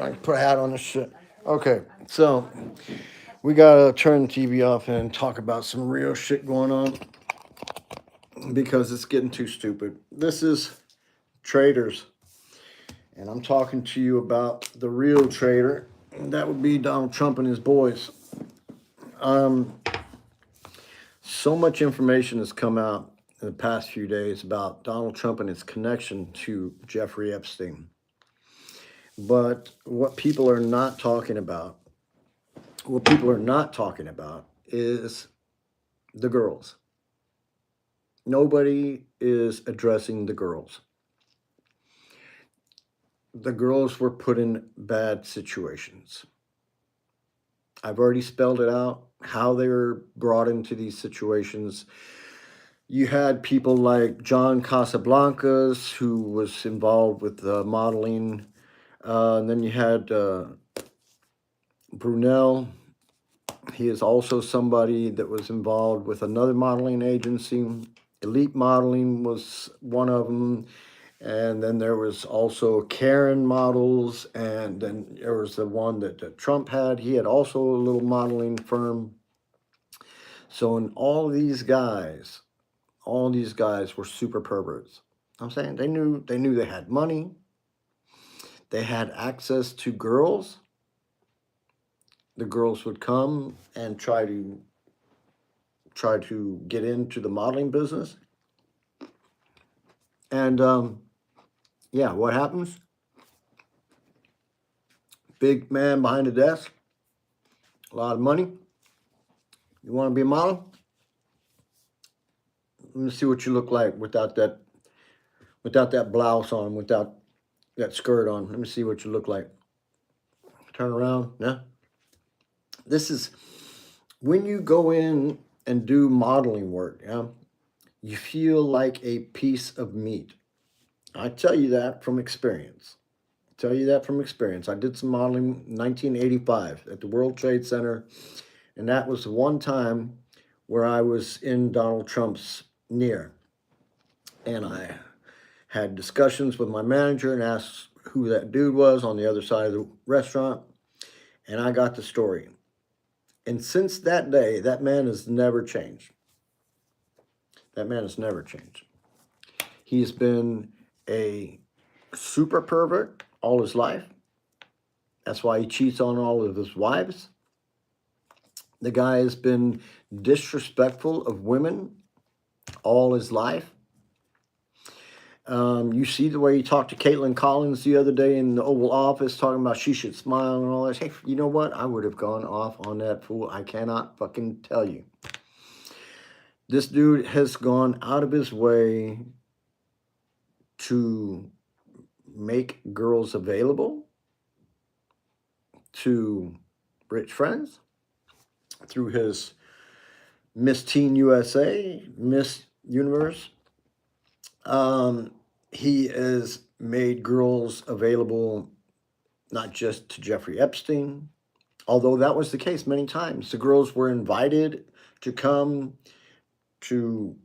I put a hat on this shit. Okay, so we gotta turn the TV off and talk about some real shit going on because it's getting too stupid. This is Traitors, and I'm talking to you about the real traitor. That would be Donald Trump and his boys. Um, so much information has come out in the past few days about Donald Trump and his connection to Jeffrey Epstein. But what people are not talking about is the girls. Nobody is addressing the girls. The girls were put in bad situations. I've already spelled it out how they were brought into these situations. You had people like John Casablancas, who was involved with modeling. And then you had Brunel. He is also somebody that was involved with another modeling agency. Elite Modeling was one of them. And then there was also Karen Models. And then there was the one that Trump had. He had also a little modeling firm. So in all these guys were super perverts. I'm saying they knew they had money. They had access to girls. The girls would come and try to get into the modeling business. And yeah, what happens? Big man behind the desk, a lot of money. You want to be a model? Let me see what you look like without that blouse on, without that skirt on. Let me see what you look like. Turn around. Yeah. This is when you go in and do modeling work, yeah, you feel like a piece of meat. I tell you that from experience. I did some modeling in 1985 at the World Trade Center, and that was the one time where I was in Donald Trump's near. And I had discussions with my manager and asked who that dude was on the other side of the restaurant, and I got the story. And since that day, that man has never changed. He's been a super pervert all his life. That's why he cheats on all of his wives. The guy has been disrespectful of women all his life. You see the way he talked to Caitlin Collins the other day in the Oval Office, talking about she should smile and all that. Hey, you know what? I would have gone off on that fool. I cannot fucking tell you. This dude has gone out of his way to make girls available to rich friends through his Miss Teen USA, Miss Universe. He has made girls available not just to Jeffrey Epstein, although that was the case many times. The girls were invited to come to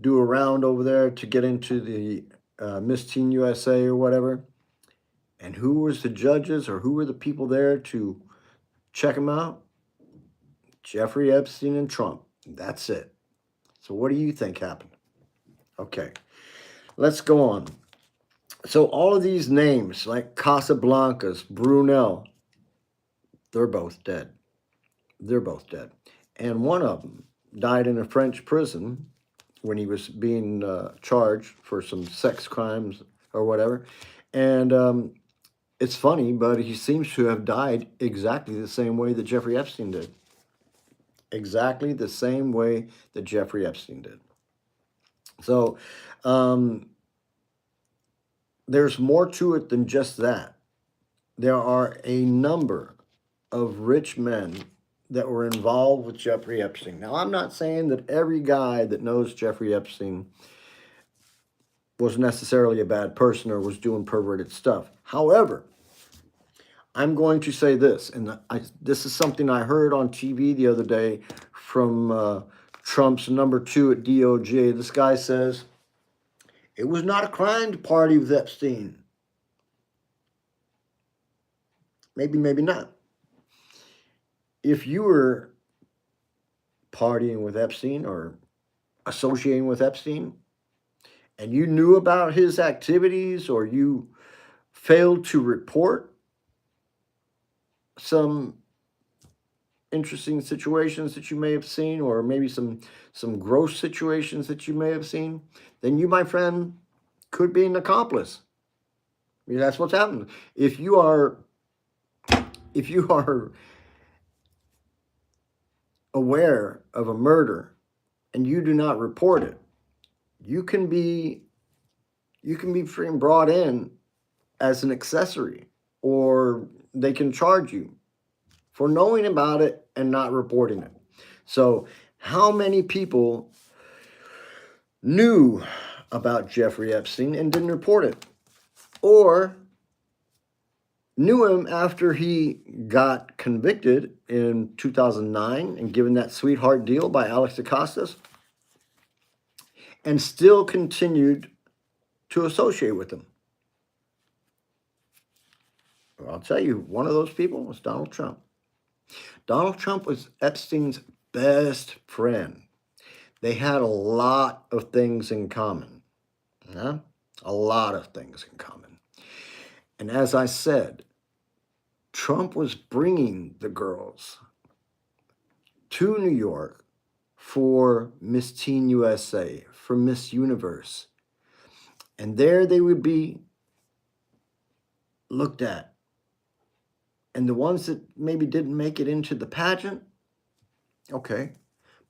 do a round over there to get into the Miss Teen USA or whatever. And who was the judges or who were the people there to check them out? Jeffrey Epstein and Trump. That's it. So what do you think happened? Okay, let's go on. So all of these names like Casablancas, Brunel, they're both dead. And one of them died in a French prison when he was being charged for some sex crimes or whatever. And it's funny, but he seems to have died exactly the same way that Jeffrey Epstein did. Exactly the same way that Jeffrey Epstein did. So there's more to it than just that. There are a number of rich men that were involved with Jeffrey Epstein. Now, I'm not saying that every guy that knows Jeffrey Epstein was necessarily a bad person or was doing perverted stuff. However, I'm going to say this, and this is something I heard on TV the other day from Trump's number 2 at DOJ. This guy says, it was not a crime to party with Epstein. maybe, maybe not. If you were partying with Epstein or associating with Epstein and you knew about his activities or you failed to report some interesting situations that you may have seen, or maybe some gross situations that you may have seen, then you, my friend, could be an accomplice. I mean, that's what's happened. If you are aware of a murder and you do not report it, you can be freaking brought in as an accessory, or they can charge you for knowing about it and not reporting it. So how many people knew about Jeffrey Epstein and didn't report it, or knew him after he got convicted in 2009 and given that sweetheart deal by Alex Acosta, and still continued to associate with him? Well, I'll tell you, one of those people was Donald Trump. Donald Trump was Epstein's best friend. They had a lot of things in common. Yeah? A lot of things in common. And as I said, Trump was bringing the girls to New York for Miss Teen USA, for Miss Universe. And there they would be looked at. And the ones that maybe didn't make it into the pageant, okay.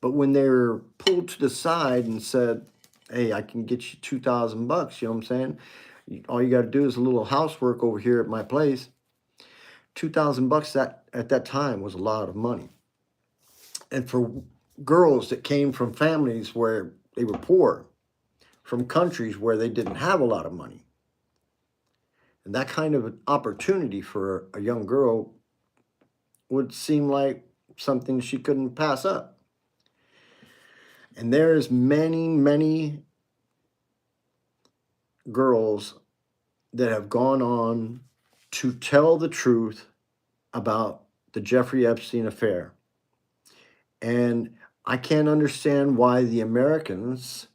But when they were pulled to the side and said, hey, I can get you $2,000, you know what I'm saying? All you got to do is a little housework over here at my place. $2,000 that at that time was a lot of money. And for girls that came from families where they were poor, from countries where they didn't have a lot of money, and that kind of an opportunity for a young girl would seem like something she couldn't pass up. And there's many, many girls that have gone on to tell the truth about the Jeffrey Epstein affair. And I can't understand why the Americans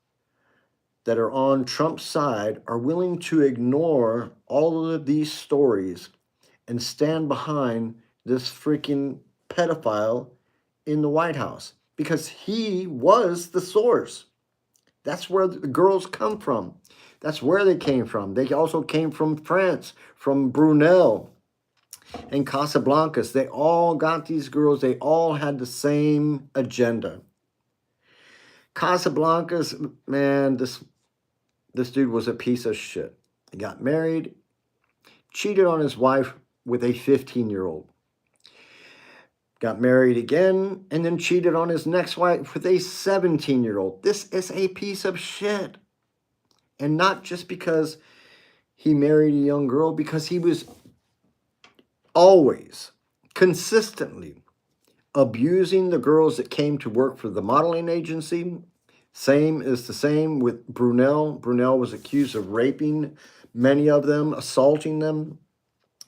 that are on Trump's side are willing to ignore all of these stories and stand behind this freaking pedophile in the White House, because he was the source. That's where the girls come from. That's where they came from. They also came from France, from Brunel and Casablancas. They all got these girls. They all had the same agenda. Casablancas, man, this dude was a piece of shit. He got married, cheated on his wife with a 15-year-old. Got married again, and then cheated on his next wife with a 17-year-old. This is a piece of shit. And not just because he married a young girl, because he was always, consistently abusing the girls that came to work for the modeling agency. Same with Brunel. Brunel was accused of raping many of them, assaulting them.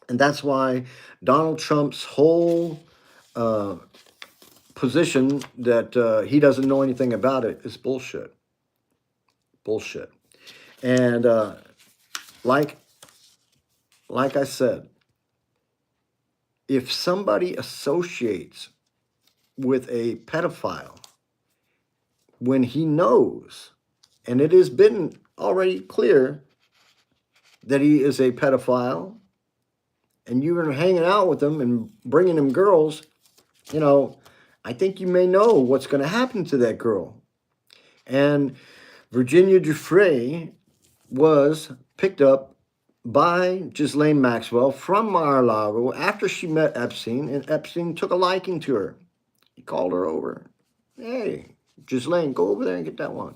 And that's why Donald Trump's whole position that he doesn't know anything about it is bullshit. Bullshit. And like I said, if somebody associates with a pedophile when he knows, and it has been already clear that he is a pedophile, and you're hanging out with him and bringing him girls, you know, I think you may know what's going to happen to that girl. And Virginia Giuffre was picked up by Ghislaine Maxwell from Mar-a-Lago after she met Epstein, and Epstein took a liking to her. He called her over. Hey, Ghislaine, go over there and get that one.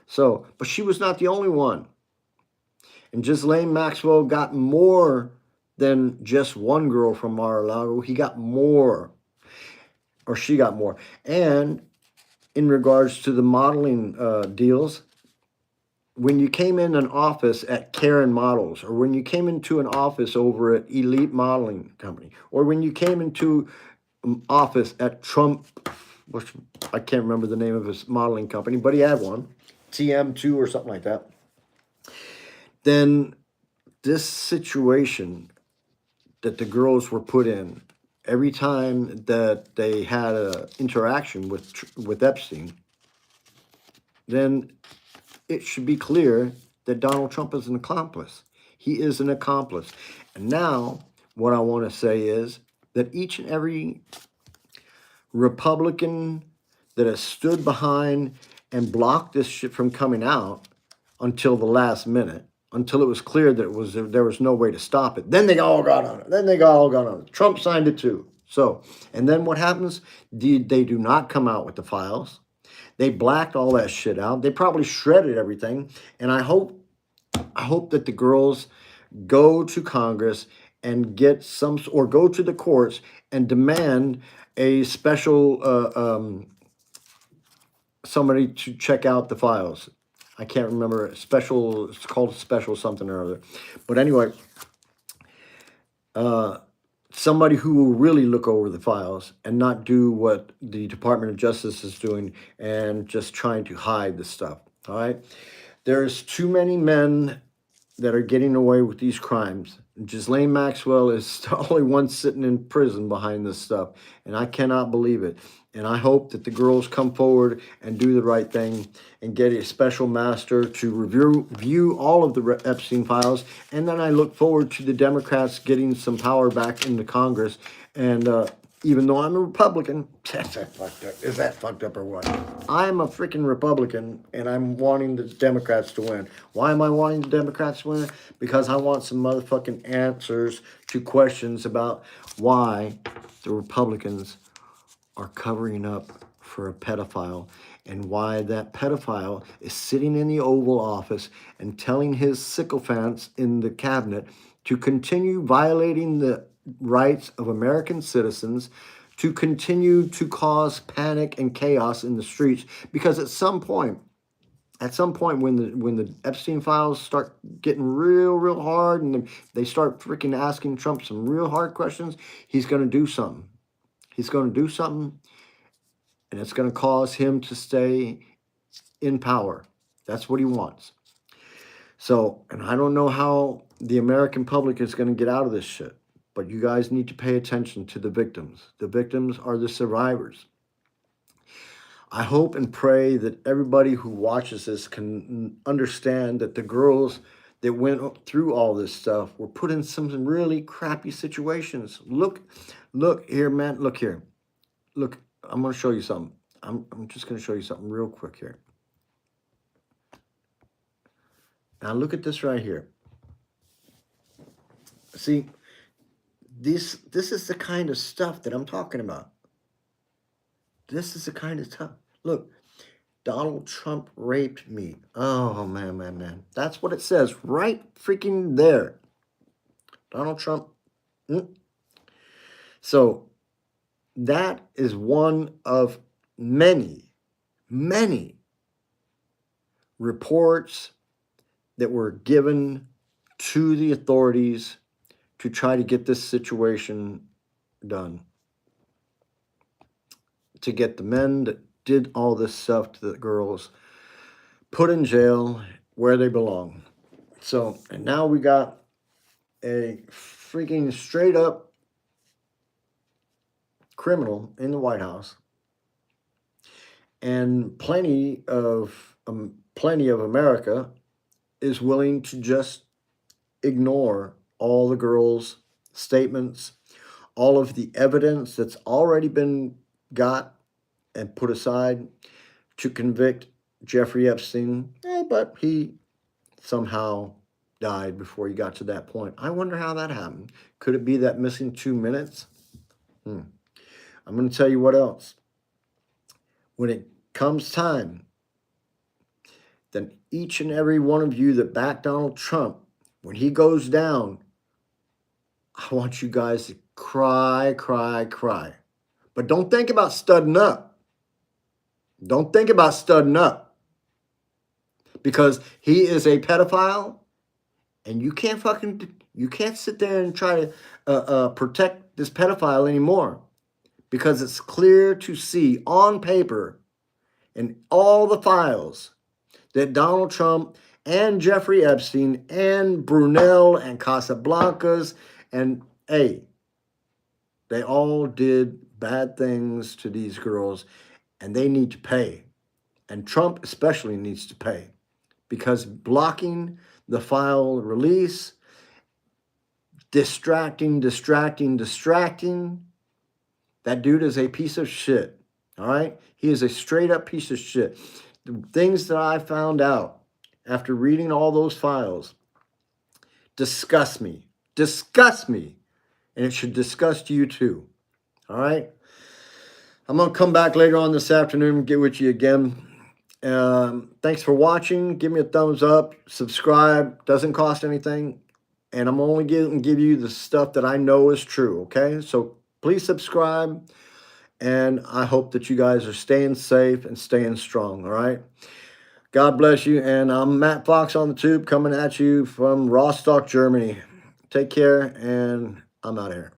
So, but she was not the only one. And Ghislaine Maxwell got more than just one girl from Mar-a-Lago. He got more, or she got more. And in regards to the modeling deals, when you came in an office at Karen Models, or when you came into an office over at Elite Modeling Company, or when you came into an office at Trump, which I can't remember the name of his modeling company, but he had one, TM2 or something like that, then this situation that the girls were put in, every time that they had an interaction with Epstein, then it should be clear that Donald Trump is an accomplice. He is an accomplice. And now, what I want to say is that each and every Republican that has stood behind and blocked this shit from coming out until the last minute, until it was clear that there was no way to stop it, then they all got on it. Then they all got on it. Trump signed it too. So, and then what happens? They do not come out with the files. They blacked all that shit out. They probably shredded everything. And I hope that the girls go to Congress and get some, or go to the courts and demand a special somebody to check out the files. I can't remember, special, it's called special something or other. But anyway, somebody who will really look over the files and not do what the Department of Justice is doing and just trying to hide the stuff, all right? There's too many men that are getting away with these crimes. Ghislaine Maxwell is the only one sitting in prison behind this stuff, and I cannot believe it. And I hope that the girls come forward and do the right thing and get a special master to review all of the Epstein files. And then I look forward to the Democrats getting some power back into Congress. And even though I'm a Republican, is that fucked up or what? I'm a freaking Republican, and I'm wanting the Democrats to win. Why am I wanting the Democrats to win? Because I want some motherfucking answers to questions about why the Republicans are covering up for a pedophile, and why that pedophile is sitting in the Oval Office and telling his sycophants in the cabinet to continue violating the rights of American citizens, to continue to cause panic and chaos in the streets. Because at some point when the Epstein files start getting real hard, and they start freaking asking Trump some real hard questions, he's going to do something. He's going to do something, and it's going to cause him to stay in power. That's what he wants. So, and I don't know how the American public is going to get out of this shit, but you guys need to pay attention to the victims. The victims are the survivors. I hope and pray that everybody who watches this can understand that the girls that went through all this stuff were put in some really crappy situations. Look here, man. Look here. Look, I'm going to show you something. I'm just going to show you something real quick here. Now look at this right here. See, this is the kind of stuff that I'm talking about. This is the kind of stuff. Look, Donald Trump raped me. Oh, man. That's what it says right freaking there. Donald Trump. So that is one of many reports that were given to the authorities to try to get this situation done. To get the men that did all this stuff to the girls put in jail where they belong. So, and now we got a freaking straight up criminal in the White House, and plenty of America is willing to just ignore all the girls' statements, all of the evidence that's already been got and put aside to convict Jeffrey Epstein, but he somehow died before he got to that point. I wonder how that happened. Could it be that missing 2 minutes? I'm going to tell you what else. When it comes time, then each and every one of you that backed Donald Trump, when he goes down, I want you guys to cry. But don't think about studding up. Don't think about studding up. because he is a pedophile, and you can't sit there and try to protect this pedophile anymore, because it's clear to see on paper in all the files that Donald Trump and Jeffrey Epstein and Brunel and Casablancas and they all did bad things to these girls, and they need to pay. And Trump especially needs to pay, because blocking the file release, distracting. That dude is a piece of shit. All right? He is a straight up piece of shit. The things that I found out after reading all those files disgust me. Disgust me. And it should disgust you too. All right? I'm going to come back later on this afternoon and get with you again. Thanks for watching. Give me a thumbs up. Subscribe. Doesn't cost anything. And I'm only going to give you the stuff that I know is true. Okay? So please subscribe. And I hope that you guys are staying safe and staying strong. All right? God bless you. And I'm Matt Fox on the Tube, coming at you from Rostock, Germany. Take care, and I'm out of here.